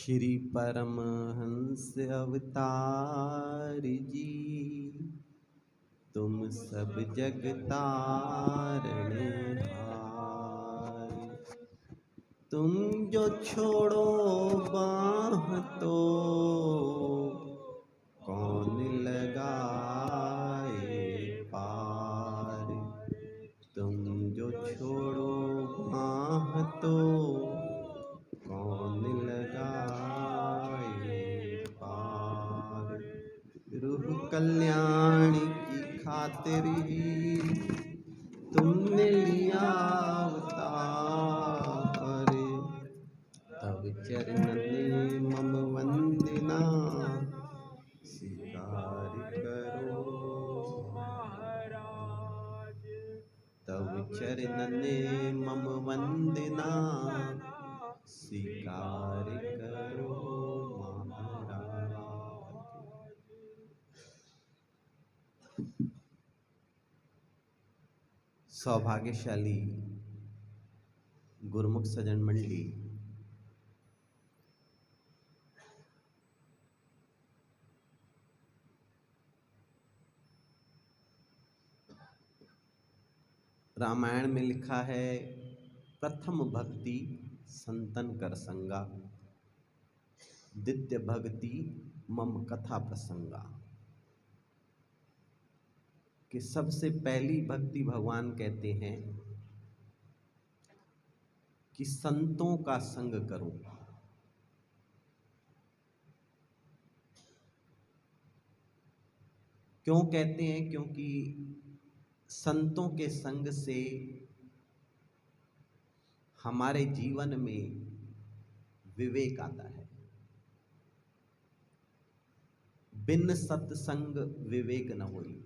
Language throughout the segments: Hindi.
श्री परमहंस अवतार जी, तुम सब जग तारणहार। तुम जो छोड़ो बाँह तो कौन लगाए पार। तुम जो छोड़ो बाँह तो कौन लगाए पार। रूह कल्याण की खातिर ही तुमने लिया अवतार। तब चरणन मम वंदना स्वीकार करो महाराज। तब चरणन मम वंदना स्वीकार करो महाराज। सौभाग्यशाली गुरुमुख सज्जन मंडली, रामायण में लिखा है, प्रथम भक्ति संतन कर संगा, द्वितीय भक्ति मम कथा प्रसंगा। कि सबसे पहली भक्ति भगवान कहते हैं कि संतों का संग करो। क्यों कहते हैं? क्योंकि संतों के संग से हमारे जीवन में विवेक आता है। बिन सत्संग विवेक न होई।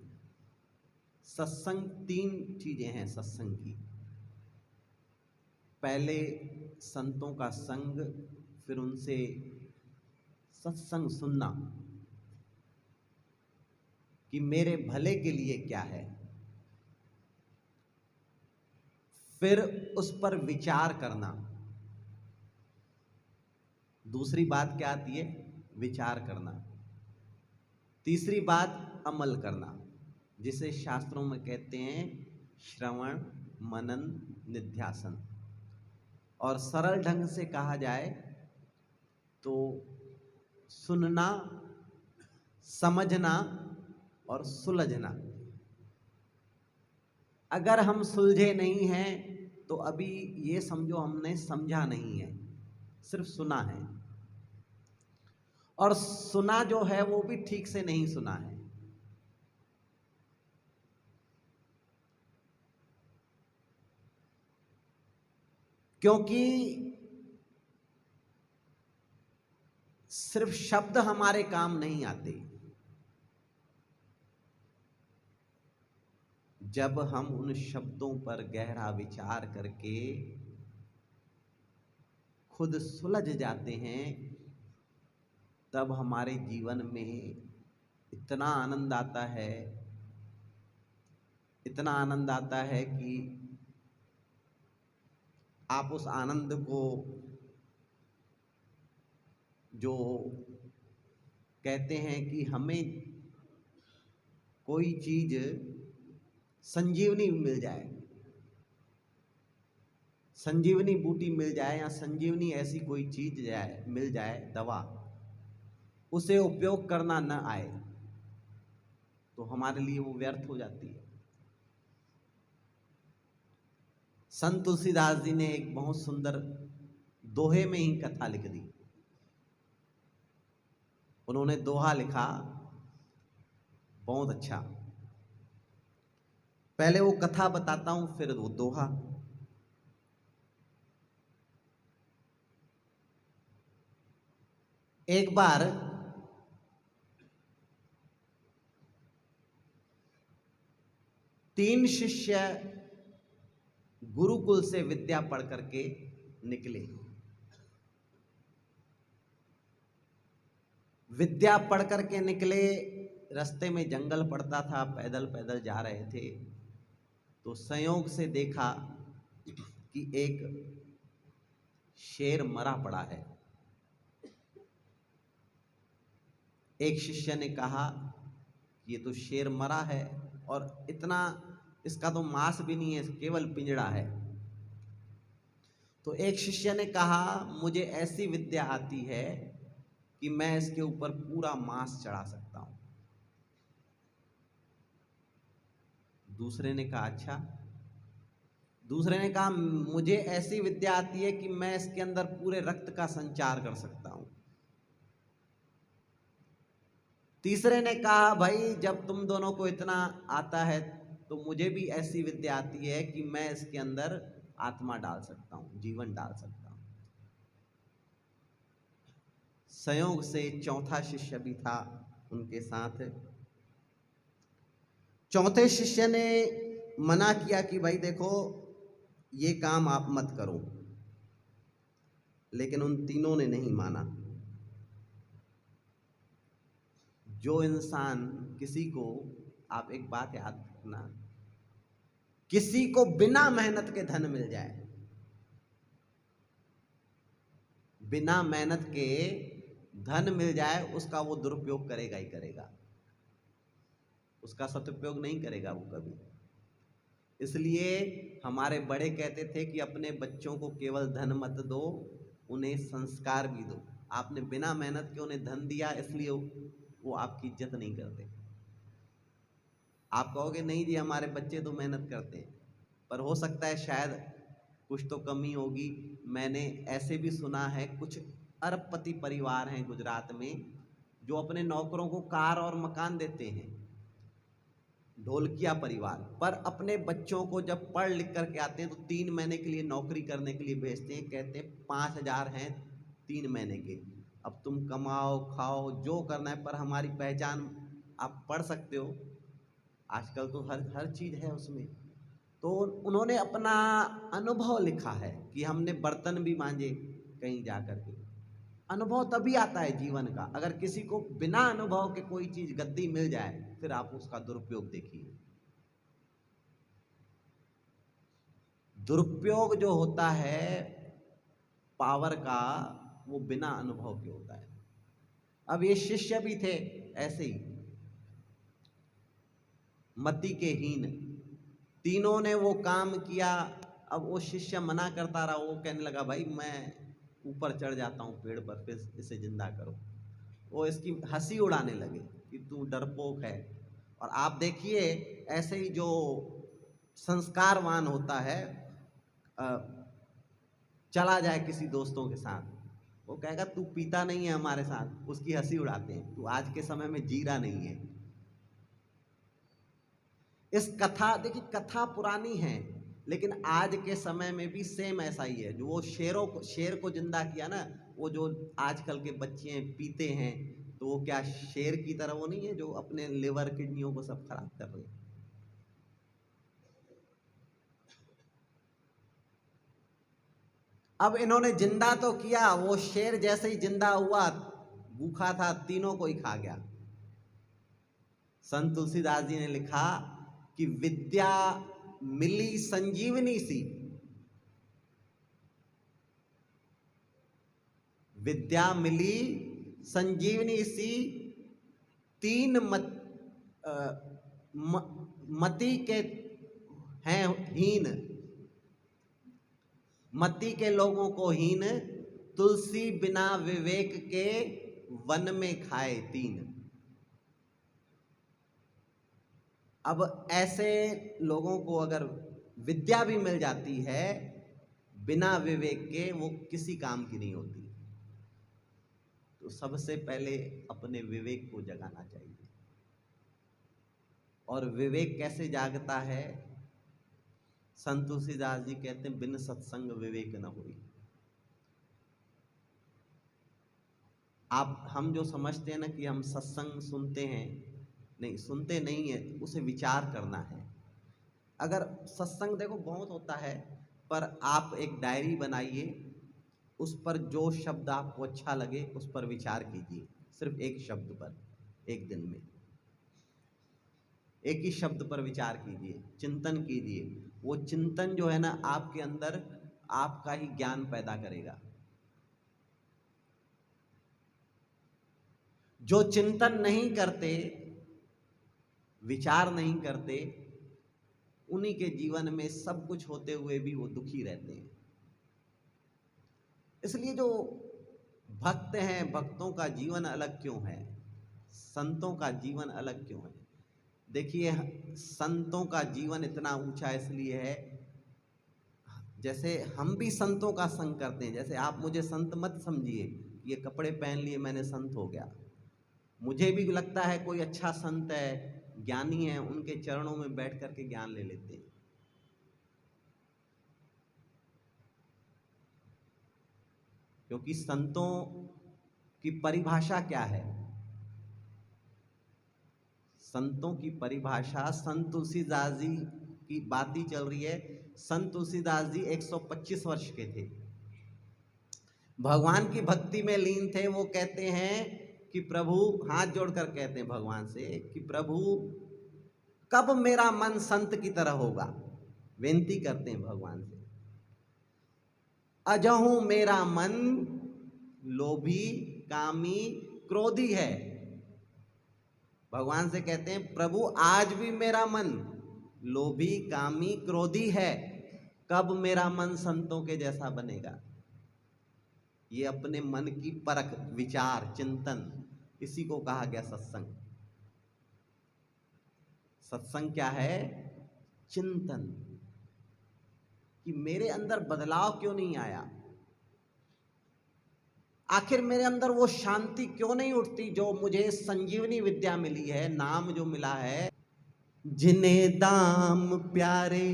सत्संग तीन चीजें हैं सत्संग की। पहले संतों का संग, फिर उनसे सत्संग सुनना कि मेरे भले के लिए क्या है, फिर उस पर विचार करना। दूसरी बात क्या आती है? विचार करना। तीसरी बात अमल करना, जिसे शास्त्रों में कहते हैं श्रवण मनन निध्यासन। और सरल ढंग से कहा जाए तो सुनना, समझना और सुलझना। अगर हम सुलझे नहीं हैं तो अभी ये समझो हमने समझा नहीं है, सिर्फ सुना है। और सुना जो है वो भी ठीक से नहीं सुना है। क्योंकि सिर्फ शब्द हमारे काम नहीं आते। जब हम उन शब्दों पर गहरा विचार करके खुद सुलझ जाते हैं, तब हमारे जीवन में इतना आनंद आता है, इतना आनंद आता है कि आप उस आनंद को, जो कहते हैं कि हमें कोई चीज संजीवनी मिल जाए, संजीवनी बूटी मिल जाए या संजीवनी ऐसी कोई चीज मिल जाए, दवा, उसे उपयोग करना न आए तो हमारे लिए वो व्यर्थ हो जाती है। संत तुलसीदास जी ने एक बहुत सुंदर दोहे में ही कथा लिख दी। उन्होंने दोहा लिखा, बहुत अच्छा। पहले वो कथा बताता हूं, फिर वो दोहा। एक बार तीन शिष्य गुरुकुल से विद्या पढ़ करके निकले। विद्या पढ़ करके निकले, रास्ते में जंगल पड़ता था, पैदल पैदल जा रहे थे तो संयोग से देखा कि एक शेर मरा पड़ा है। एक शिष्य ने कहा, ये तो शेर मरा है और इतना इसका तो मांस भी नहीं है, केवल पिंजड़ा है। तो एक शिष्य ने कहा, मुझे ऐसी विद्या आती है कि मैं इसके ऊपर पूरा मांस चढ़ा सकता हूं। दूसरे ने कहा, अच्छा। दूसरे ने कहा, मुझे ऐसी विद्या आती है कि मैं इसके अंदर पूरे रक्त का संचार कर सकता हूं। तीसरे ने कहा, भाई जब तुम दोनों को इतना आता है तो मुझे भी ऐसी विद्या आती है कि मैं इसके अंदर आत्मा डाल सकता हूं, जीवन डाल सकता हूं। संयोग से चौथा शिष्य भी था उनके साथ। चौथे शिष्य ने मना किया कि भाई देखो, ये काम आप मत करो, लेकिन उन तीनों ने नहीं माना। जो इंसान किसी को, आप एक बात याद रखना, किसी को बिना मेहनत के धन मिल जाए, बिना मेहनत के धन मिल जाए, उसका वो दुरुपयोग करेगा ही करेगा, उसका सदुपयोग नहीं करेगा वो कभी। इसलिए हमारे बड़े कहते थे कि अपने बच्चों को केवल धन मत दो, उन्हें संस्कार भी दो। आपने बिना मेहनत के उन्हें धन दिया, इसलिए वो आपकी इज्जत नहीं करते। आप कहोगे नहीं जी हमारे बच्चे तो मेहनत करते हैं, पर हो सकता है शायद कुछ तो कमी होगी। मैंने ऐसे भी सुना है, कुछ अरबपति परिवार हैं गुजरात में जो अपने नौकरों को कार और मकान देते हैं, ढोलकिया परिवार, पर अपने बच्चों को जब पढ़ लिख करके आते हैं तो 3 महीने के लिए नौकरी करने के लिए भेजते हैं। कहते हैं 5,000 हैं 3 महीने के, अब तुम कमाओ खाओ जो करना है, पर हमारी पहचान आप पढ़ सकते हो, आजकल तो हर चीज़ है उसमें। तो उन्होंने अपना अनुभव लिखा है कि हमने बर्तन भी मांजे कहीं जा कर के। अनुभव तभी आता है जीवन का। अगर किसी को बिना अनुभव के कोई चीज गद्दी मिल जाए, फिर आप उसका दुरुपयोग देखिए। दुरुपयोग जो होता है पावर का, वो बिना अनुभव के होता है। अब ये शिष्य भी थे ऐसे ही, मति के हीन, तीनों ने वो काम किया। अब वो शिष्य मना करता रहा, वो कहने लगा भाई मैं ऊपर चढ़ जाता हूँ पेड़ पर, फिर इसे जिंदा करो। वो इसकी हंसी उड़ाने लगे कि तू डरपोक है। और आप देखिए ऐसे ही जो संस्कारवान होता है, चला जाए किसी दोस्तों के साथ, वो कहेगा तू पीता नहीं है हमारे साथ, उसकी हंसी उड़ाते हैं, तू आज के समय में जी रहा नहीं है। इस कथा, देखिए कथा पुरानी है, लेकिन आज के समय में भी सेम ऐसा ही है। जो वो शेर को जिंदा किया ना, वो जो आजकल के बच्चे पीते हैं, तो वो क्या शेर की तरह वो नहीं है जो अपने लिवर किडनियों को सब खराब कर रहे हैं। अब इन्होंने जिंदा तो किया, वो शेर जैसे ही जिंदा हुआ, भूखा था, तीनों को ही खा गया। संत तुलसीदास जी ने लिखा कि विद्या मिली संजीवनी सी, विद्या मिली संजीवनी सी, तीन मति के हैं हीन, मति के लोगों को हीन, तुलसी बिना विवेक के वन में खाए तीन। अब ऐसे लोगों को अगर विद्या भी मिल जाती है बिना विवेक के, वो किसी काम की नहीं होती। तो सबसे पहले अपने विवेक को जगाना चाहिए। और विवेक कैसे जागता है? संत तुलसीदास जी कहते हैं, बिन सत्संग विवेक न हुई। हम जो समझते हैं ना कि हम सत्संग सुनते हैं, नहीं, सुनते नहीं है, उसे विचार करना है। अगर सत्संग देखो बहुत होता है, पर आप एक डायरी बनाइए, उस पर जो शब्द आपको अच्छा लगे उस पर विचार कीजिए। सिर्फ एक शब्द पर, एक दिन में एक ही शब्द पर विचार कीजिए, चिंतन कीजिए। वो चिंतन जो है ना, आपके अंदर आपका ही ज्ञान पैदा करेगा। जो चिंतन नहीं करते, विचार नहीं करते, उन्हीं के जीवन में सब कुछ होते हुए भी वो दुखी रहते हैं। इसलिए जो भक्त हैं, भक्तों का जीवन अलग क्यों है, संतों का जीवन अलग क्यों है? देखिए, संतों का जीवन इतना ऊंचा इसलिए है, जैसे हम भी संतों का संग करते हैं। जैसे आप मुझे संत मत समझिए, ये कपड़े पहन लिए मैंने संत हो गया। मुझे भी लगता है कोई अच्छा संत है, ज्ञानी है, उनके चरणों में बैठ करके ज्ञान ले लेते हैं। क्योंकि संतों की परिभाषा क्या है? संतों की परिभाषा, संत तुलसीदास जी की बात ही चल रही है। संत तुलसीदास जी 125 वर्ष के थे, भगवान की भक्ति में लीन थे। वो कहते हैं कि प्रभु, हाथ जोड़कर कहते हैं भगवान से कि प्रभु कब मेरा मन संत की तरह होगा। विनती करते हैं भगवान से। अजहू मेरा मन लोभी, कामी, क्रोधी है। भगवान से कहते हैं प्रभु आज भी मेरा मन लोभी, कामी, क्रोधी है, कब मेरा मन संतों के जैसा बनेगा। ये अपने मन की परख, विचार, चिंतन, इसी को कहा गया सत्संग। सत्संग क्या है? चिंतन, कि मेरे अंदर बदलाव क्यों नहीं आया, आखिर मेरे अंदर वो शांति क्यों नहीं उठती जो मुझे संजीवनी विद्या मिली है, नाम जो मिला है। जिन्हें दाम प्यारे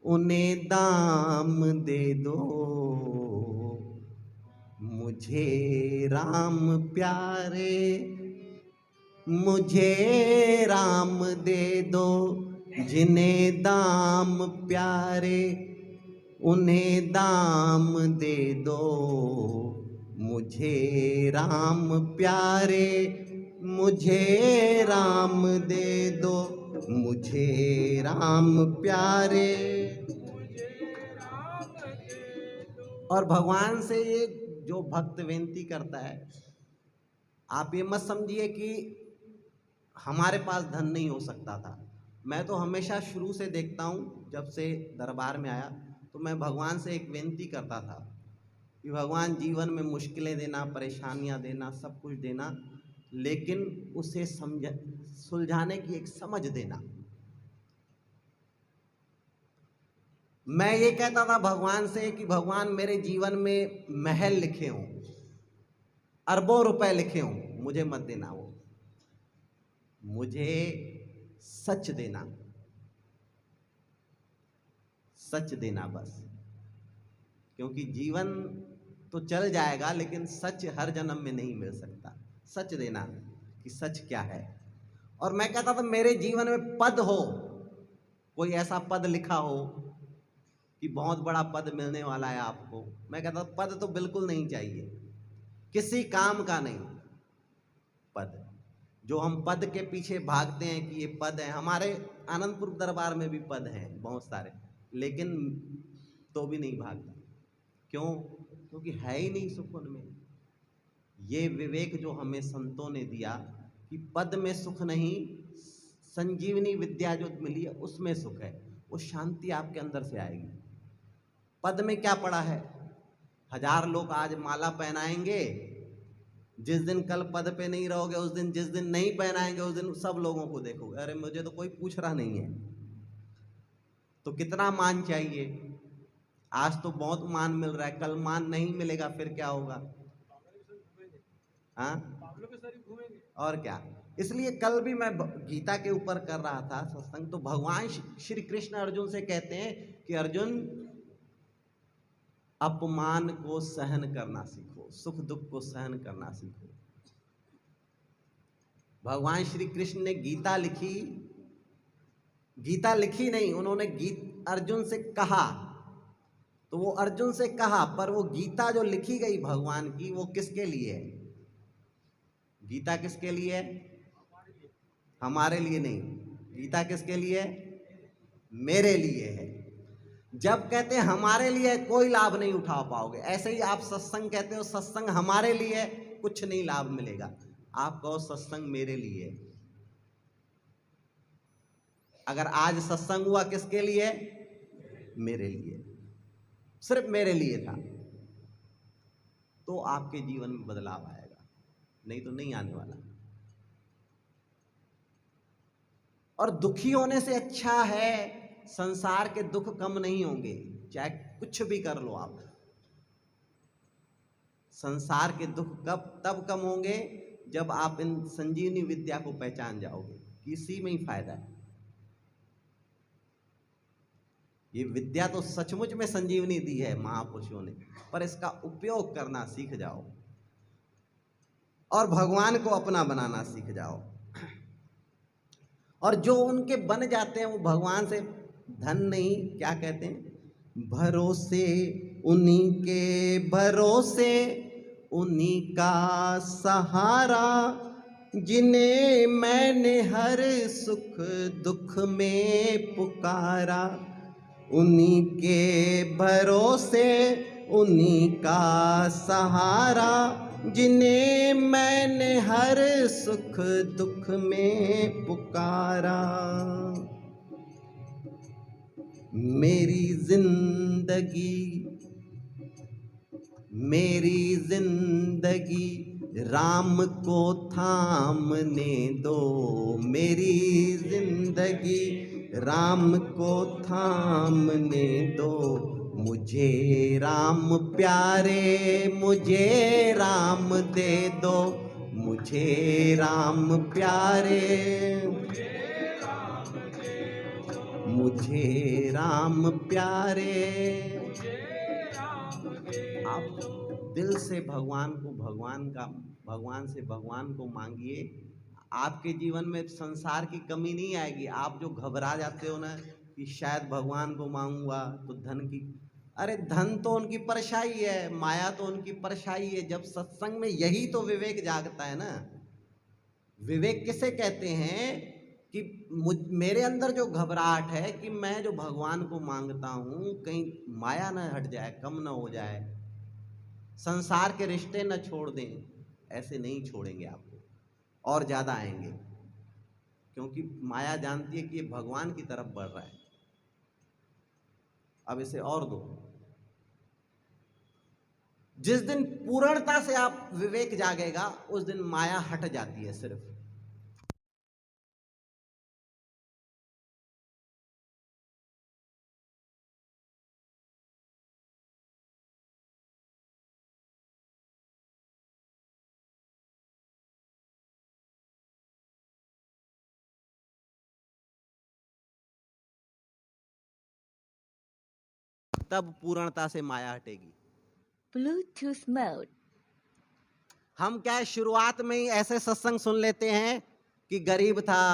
उन्हें दाम दे दो, मुझे राम प्यारे मुझे राम दे दो। जिन्हें दाम प्यारे उन्हें दाम दे दो, मुझे राम प्यारे मुझे राम दे दो, मुझे राम प्यारे। और भगवान से ये जो भक्त विनती करता है, आप ये मत समझिए कि हमारे पास धन नहीं हो सकता था। मैं तो हमेशा शुरू से देखता हूँ, जब से दरबार में आया तो मैं भगवान से एक विनती करता था कि भगवान जीवन में मुश्किलें देना, परेशानियाँ देना, सब कुछ देना, लेकिन उसे सुलझाने की एक समझ देना। मैं ये कहता था भगवान से कि भगवान मेरे जीवन में महल लिखे हों, अरबों रुपए लिखे हों, मुझे मत देना वो, मुझे सच देना, सच देना बस। क्योंकि जीवन तो चल जाएगा लेकिन सच हर जन्म में नहीं मिल सकता। सच देना कि सच क्या है। और मैं कहता था मेरे जीवन में पद हो, कोई ऐसा पद लिखा हो कि बहुत बड़ा पद मिलने वाला है आपको। मैं कहता था पद तो बिल्कुल नहीं चाहिए, किसी काम का नहीं पद। जो हम पद के पीछे भागते हैं कि ये पद है, हमारे आनंदपुर दरबार में भी पद हैं बहुत सारे, लेकिन तो भी नहीं भागता। क्यों? क्योंकि है ही नहीं सुख उनमें। ये विवेक जो हमें संतों ने दिया कि पद में सुख नहीं, संजीवनी विद्या जो मिली है उसमें सुख है, वो शांति आपके अंदर से आएगी। पद में क्या पड़ा है? 1000 लोग आज माला पहनाएंगे, जिस दिन कल पद पे नहीं रहोगे उस दिन, जिस दिन नहीं पहनाएंगे उस दिन सब लोगों को देखोगे, अरे मुझे तो कोई पूछ रहा नहीं है। तो कितना मान चाहिए? आज तो बहुत मान मिल रहा है, कल मान नहीं मिलेगा, फिर क्या होगा? हाँ, और क्या। इसलिए कल भी मैं गीता के ऊपर कर रहा था सत्संग, तो भगवान श्री कृष्ण अर्जुन से कहते हैं कि अर्जुन अपमान को सहन करना सीखो, सुख दुख को सहन करना सीखो। भगवान श्री कृष्ण ने गीता लिखी, गीता लिखी नहीं, उन्होंने अर्जुन से कहा। तो वो अर्जुन से कहा, पर वो गीता जो लिखी गई भगवान की, वो किसके लिए है? गीता किसके लिए है? हमारे लिए नहीं। गीता किसके लिए है? मेरे लिए है। जब कहते हैं हमारे लिए, कोई लाभ नहीं उठा पाओगे। ऐसे ही आप सत्संग कहते हो, सत्संग हमारे लिए, कुछ नहीं लाभ मिलेगा। आप कहो सत्संग मेरे लिए। अगर आज सत्संग हुआ किसके लिए? मेरे लिए, सिर्फ मेरे लिए था, तो आपके जीवन में बदलाव आएगा, नहीं तो नहीं आने वाला। और दुखी होने से अच्छा है, संसार के दुख कम नहीं होंगे, चाहे कुछ भी कर लो आप। संसार के दुख तब कम होंगे जब आप इन संजीवनी विद्या को पहचान जाओगे कि इसी में ही फायदा है। ये विद्या तो सचमुच में संजीवनी दी है महापुरुषों ने, पर इसका उपयोग करना सीख जाओ और भगवान को अपना बनाना सीख जाओ। और जो उनके बन जाते हैं वो भगवान से धन नहीं, क्या कहते हैं, भरोसे उन्हीं के भरोसे, उन्हीं का सहारा, जिन्हें मैंने हर सुख दुख में पुकारा। उन्हीं के भरोसे, उन्हीं का सहारा, जिन्हें मैंने हर सुख दुख में पुकारा। मेरी जिंदगी राम को थामने दो। मेरी जिंदगी राम को थामने दो। मुझे राम प्यारे, मुझे राम दे दो। मुझे राम प्यारे, मुझे राम प्यारे। आप दिल से भगवान से भगवान को मांगिए, आपके जीवन में संसार की कमी नहीं आएगी। आप जो घबरा जाते हो ना कि शायद भगवान को मांगूंगा तो धन की, अरे धन तो उनकी परछाई है, माया तो उनकी परछाई है। जब सत्संग में यही तो विवेक जागता है ना। विवेक किसे कहते हैं कि मेरे अंदर जो घबराहट है कि मैं जो भगवान को मांगता हूँ कहीं माया न हट जाए, कम न हो जाए, संसार के रिश्ते न छोड़ दें। ऐसे नहीं छोड़ेंगे आपको, और ज्यादा आएंगे, क्योंकि माया जानती है कि ये भगवान की तरफ बढ़ रहा है, अब इसे और दो। जिस दिन पूर्णता से आप विवेक जागेगा उस दिन माया हट जाती है सिर्फ। तब पूर्णता से माया हटेगी। Bluetooth mode. हम क्या है, शुरुआत में ही ऐसे सत्संग सुन लेते हैं कि गरीब था,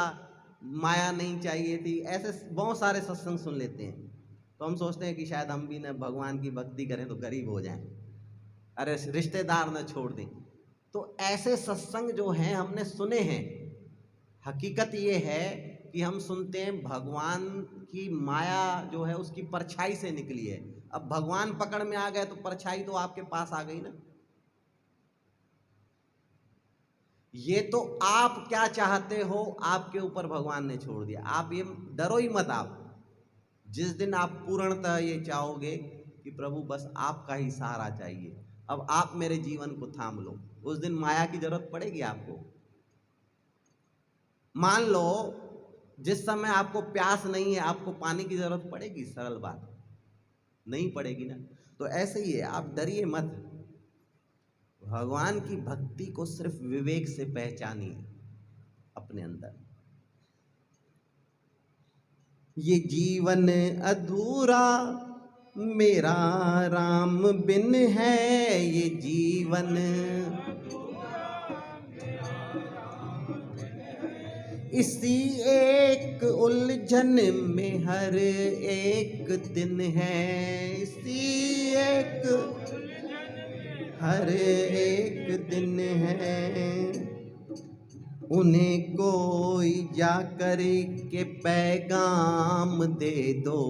माया नहीं चाहिए थी, ऐसे बहुत सारे सत्संग सुन लेते हैं। तो हम सोचते हैं कि शायद हम भी न भगवान की भक्ति करें तो गरीब हो जाएं, अरे रिश्तेदार न छोड़ दें। तो ऐसे सत्संग जो हैं हमने सुने हैं। हकीकत ये है कि हम सुनते हैं भगवान की माया जो है उसकी परछाई से निकली है। अब भगवान पकड़ में आ गए तो परछाई तो आपके पास आ गई ना। ये तो आप क्या चाहते हो आपके ऊपर भगवान ने छोड़ दिया। आप ये डरो ही मत। आप जिस दिन आप पूर्णतः ये चाहोगे कि प्रभु बस आपका ही सहारा चाहिए, अब आप मेरे जीवन को थाम लो, उस दिन माया की जरूरत पड़ेगी आपको। मान लो जिस समय आपको प्यास नहीं है आपको पानी की जरूरत पड़ेगी, सरल बात, नहीं पड़ेगी ना। तो ऐसे ही है, आप डरिए मत। भगवान की भक्ति को सिर्फ विवेक से पहचानिए अपने अंदर। ये जीवन अधूरा मेरा राम बिन है, ये जीवन इसी एक उलझन में हर एक दिन है, इसी एक हर एक दिन है। उन्हें कोई जाकर के पैगाम दे दो,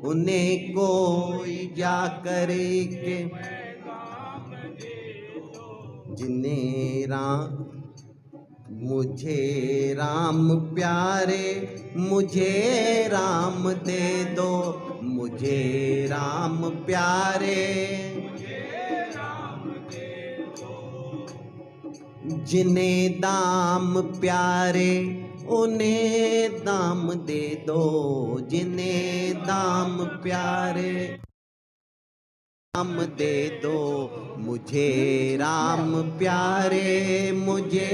उन्हें कोई जाकर के जिन्हें राम मुझे राम प्यारे, मुझे राम दे दो, मुझे राम प्यारे, जिन्हें दाम प्यारे उन्हें दाम दे दो, जिन्हें दाम प्यारे राम दे दो, मुझे राम प्यारे, मुझे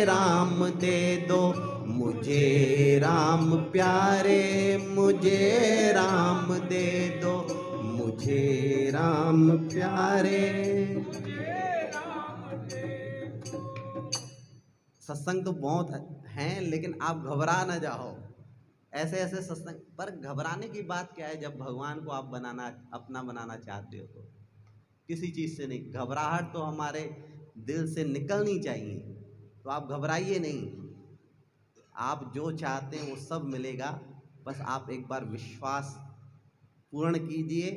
राम दे दो, मुझे राम प्यारे, मुझे राम दे दो, मुझे राम प्यारे। सत्संग तो बहुत हैं, लेकिन आप घबरा ना जाओ। ऐसे ऐसे सत्संग पर घबराने की बात क्या है, जब भगवान को आप अपना बनाना चाहते हो तो किसी चीज़ से नहीं। घबराहट तो हमारे दिल से निकलनी चाहिए, तो आप घबराइए नहीं। आप जो चाहते हैं वो सब मिलेगा, बस आप एक बार विश्वास पूर्ण कीजिए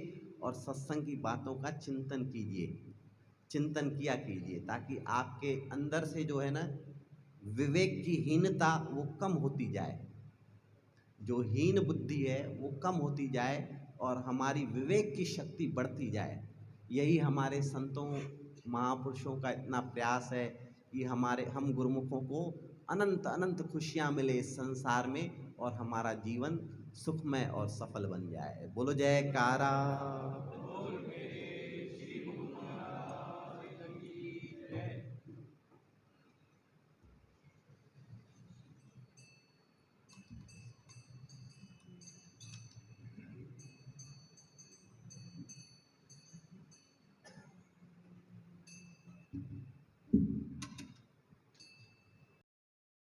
और सत्संग की बातों का चिंतन कीजिए, चिंतन किया कीजिए, ताकि आपके अंदर से जो है ना विवेक की हीनता वो कम होती जाए, जो हीन बुद्धि है वो कम होती जाए और हमारी विवेक की शक्ति बढ़ती जाए। यही हमारे संतों महापुरुषों का इतना प्रयास है कि हम गुरुमुखों को अनंत अनंत खुशियाँ मिले इस संसार में और हमारा जीवन सुखमय और सफल बन जाए। बोलो जयकारा।